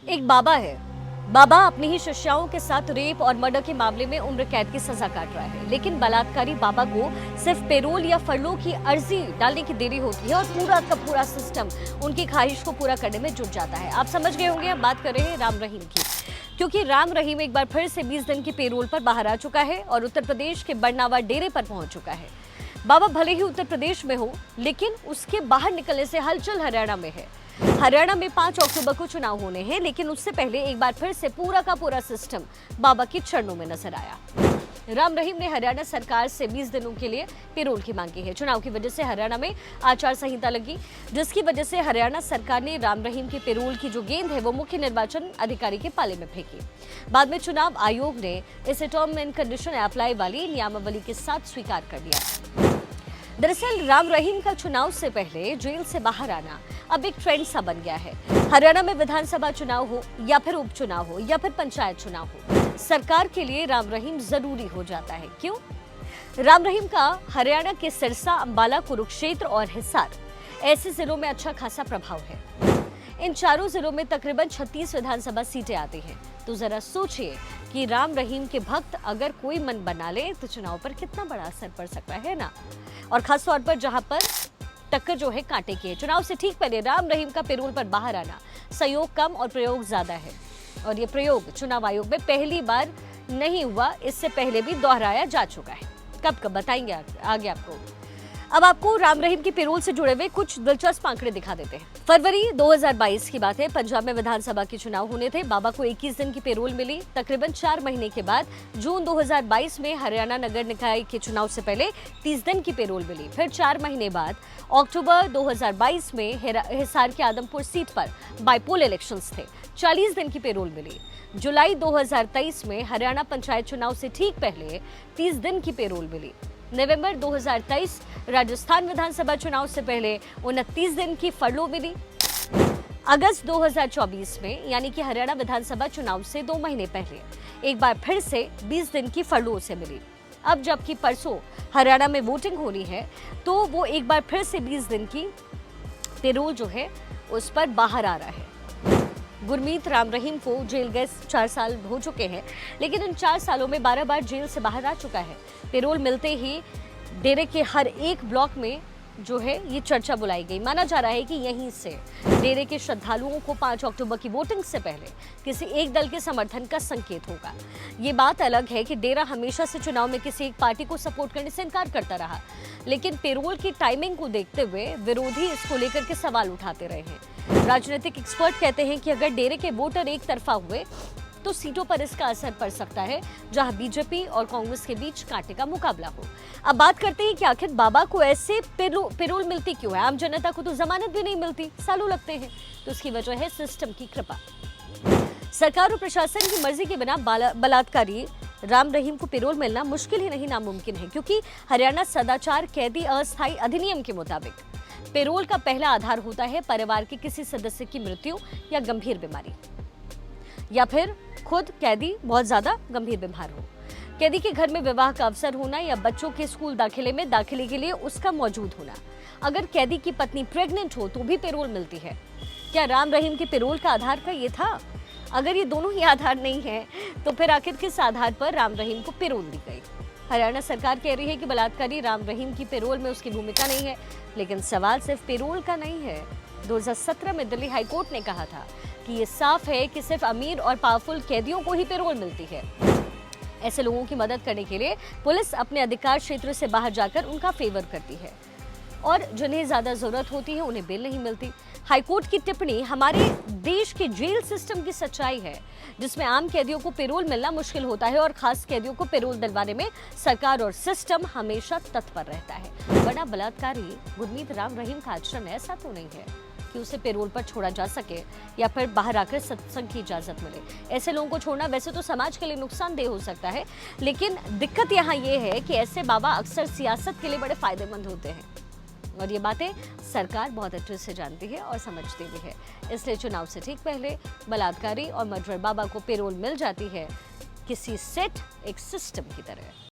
एक बाबा है। बाबा अपनी ही शिष्याओं के साथ रेप और मर्डर के मामले में उम्र कैद की सजा काट रहा है, लेकिन बलात्कारी बाबा को सिर्फ पेरोल या फरलो की अर्जी डालने की देरी होती है और पूरा का पूरा सिस्टम उनकी ख्वाहिश को पूरा करने में जुट जाता है। आप समझ गए होंगे, हम बात कर रहे हैं राम रहीम की, क्योंकि राम रहीम एक बार फिर से 20 दिन की पेरोल पर बाहर आ चुका है और उत्तर प्रदेश के बरनावा डेरे पर पहुंच चुका है। बाबा भले ही उत्तर प्रदेश में हो, लेकिन उसके बाहर निकलने से हलचल हरियाणा में है। हरियाणा में 5 अक्टूबर को चुनाव होने हैं, लेकिन उससे पहले एक बार फिर से पूरा का पूरा सिस्टम बाबा के चरणों में नजर आया। राम रहीम ने हरियाणा सरकार से 20 दिनों के लिए पेरोल की मांग की है। चुनाव की वजह से हरियाणा में आचार संहिता लगी, जिसकी वजह से हरियाणा सरकार ने राम रहीम के पेरोल की जो गेंद है वो मुख्य निर्वाचन अधिकारी के पाले में फेंकी। बाद में चुनाव आयोग ने इसे टर्म एंड कंडीशन अप्लाई वाली नियमावली के साथ स्वीकार कर लिया। दरअसल राम रहीम का चुनाव से पहले जेल से बाहर आना अब एक ट्रेंड सा बन गया है। हरियाणा में विधानसभा चुनाव हो या फिर उपचुनाव हो या फिर पंचायत चुनाव हो, सरकार के लिए राम रहीम जरूरी हो जाता है। क्यों? राम रहीम का हरियाणा के सिरसा, अंबाला, कुरुक्षेत्र और हिसार ऐसे जिलों में अच्छा खासा प्रभाव है। इन चारों जिलों में तकरीबन 36 विधानसभा सीटें आती हैं। तो जरा सोचिए कि राम रहीम के भक्त अगर कोई मन बना ले तो चुनाव पर कितना बड़ा असर पड़ सकता है ना। और खास तौर पर जहां पर टक्कर जो है कांटे की है। चुनाव से ठीक पहले राम रहीम का पेरोल पर बाहर आना, सहयोग कम और प्रयोग ज्यादा है। और ये प्रयोग चुनाव आयोग में पहली बार नहीं हुआ, इससे पहले भी दोहराया जा चुका है। कब कब बताएंगे आगे आपको। अब आपको राम रहीम की पेरोल से जुड़े हुए कुछ दिलचस्प आंकड़े दिखा देते हैं। फरवरी 2022 की बात है, पंजाब में विधानसभा के चुनाव होने थे। बाबा को 21 दिन की पेरोल मिली। तकरीबन 4 महीने के बाद जून 2022 में हरियाणा नगर निकाय के चुनाव से पहले 30 दिन की पेरोल मिली। फिर 4 महीने बाद अक्टूबर 2022 में हिसार के आदमपुर सीट पर बाइपोल इलेक्शंस थे, 40 दिन की पेरोल मिली। जुलाई 2023 में हरियाणा पंचायत चुनाव से ठीक पहले 30 दिन की पेरोल मिली। नवंबर 2023 राजस्थान विधानसभा चुनाव से पहले 29 दिन की फरलो मिली। अगस्त 2024 में यानी कि हरियाणा विधानसभा चुनाव से 2 महीने पहले एक बार फिर से 20 दिन की फरलो से मिली। अब जबकि परसों हरियाणा में वोटिंग होनी है, तो वो एक बार फिर से 20 दिन की पेरोल जो है उस पर बाहर आ रहा है। गुरमीत राम रहीम को जेल गए 4 साल हो चुके हैं, लेकिन इन 4 सालों में 12 बार जेल से बाहर आ चुका है। पेरोल मिलते ही डेरे के हर एक ब्लॉक में जो है ये चर्चा बुलाई गई। माना जा रहा है कि यहीं से डेरे के श्रद्धालुओं को 5 अक्टूबर की वोटिंग से पहले किसी एक दल के समर्थन का संकेत होगा। ये बात अलग है कि डेरा हमेशा से चुनाव में किसी एक पार्टी को सपोर्ट करने से इनकार करता रहा, लेकिन पेरोल की टाइमिंग को देखते हुए विरोधी इसको लेकर के सवाल उठाते रहे हैं। राजनीतिक एक्सपर्ट कहते हैं कि अगर डेरे के वोटर एक तरफा हुए तो सीटों पर इसका असर पड़ सकता है, जहां बीजेपी और कांग्रेस के बीच कांटे का मुकाबला हो। अब बात करते हैं कि आखिर बाबा को ऐसे पेरोल मिलती क्यों है। आम जनता को तो जमानत भी नहीं मिलती, सालों लगते हैं। तो उसकी वजह है सिस्टम की कृपा। सरकार और प्रशासन की मर्जी के बिना बलात्कारी राम रहीम को पेरोल मिलना मुश्किल ही नहीं नामुमकिन है, क्योंकि हरियाणा सदाचार कैदी अस्थायी अधिनियम के मुताबिक पेरोल का पहला आधार होता है परिवार के किसी सदस्य की मृत्यु या गंभीर बीमारी, या फिर खुद कैदी बहुत ज्यादा गंभीर बीमार हो, कैदी के घर में विवाह का अवसर होना या बच्चों के स्कूल दाखिले में दाखिले के लिए उसका मौजूद होना। अगर कैदी की पत्नी प्रेग्नेंट हो तो भी पेरोल मिलती है। क्या राम रहीम के पेरोल का आधार का ये था? अगर ये दोनों ही आधार नहीं है तो फिर आखिर किस आधार पर राम रहीम को पेरोल दी गई? हरियाणा सरकार कह रही है कि बलात्कारी राम रहीम की पेरोल में उसकी भूमिका नहीं है, लेकिन सवाल सिर्फ पेरोल का नहीं है। 2017 में दिल्ली हाईकोर्ट ने कहा था कि ये साफ है कि सिर्फ अमीर और पावरफुल कैदियों को ही पेरोल मिलती है। ऐसे लोगों की मदद करने के लिए पुलिस अपने अधिकार क्षेत्र से बाहर जाकर उनका फेवर करती है, और जिन्हें ज्यादा जरूरत होती है उन्हें बेल नहीं मिलती। हाईकोर्ट की टिप्पणी हमारे देश के जेल सिस्टम की सच्चाई है, जिसमें आम कैदियों को पेरोल मिलना मुश्किल होता है और खास कैदियों को पेरोल दिलवाने में सरकार और सिस्टम हमेशा तत्पर रहता है। वरना बलात्कारी गुरमीत राम रहीम का आचरण ऐसा तो नहीं है कि उसे पेरोल पर छोड़ा जा सके या फिर बाहर आकर सत्संग की इजाजत मिले। ऐसे लोगों को छोड़ना वैसे तो समाज के लिए नुकसानदेह हो सकता है, लेकिन दिक्कत यहाँ ये है कि ऐसे बाबा अक्सर सियासत के लिए बड़े फायदेमंद होते हैं, और ये बातें सरकार बहुत अच्छे से जानती है और समझती भी है। इसलिए चुनाव से ठीक पहले बलात्कारी और मर्डरर बाबा को पेरोल मिल जाती है, किसी सेट एक सिस्टम की तरह।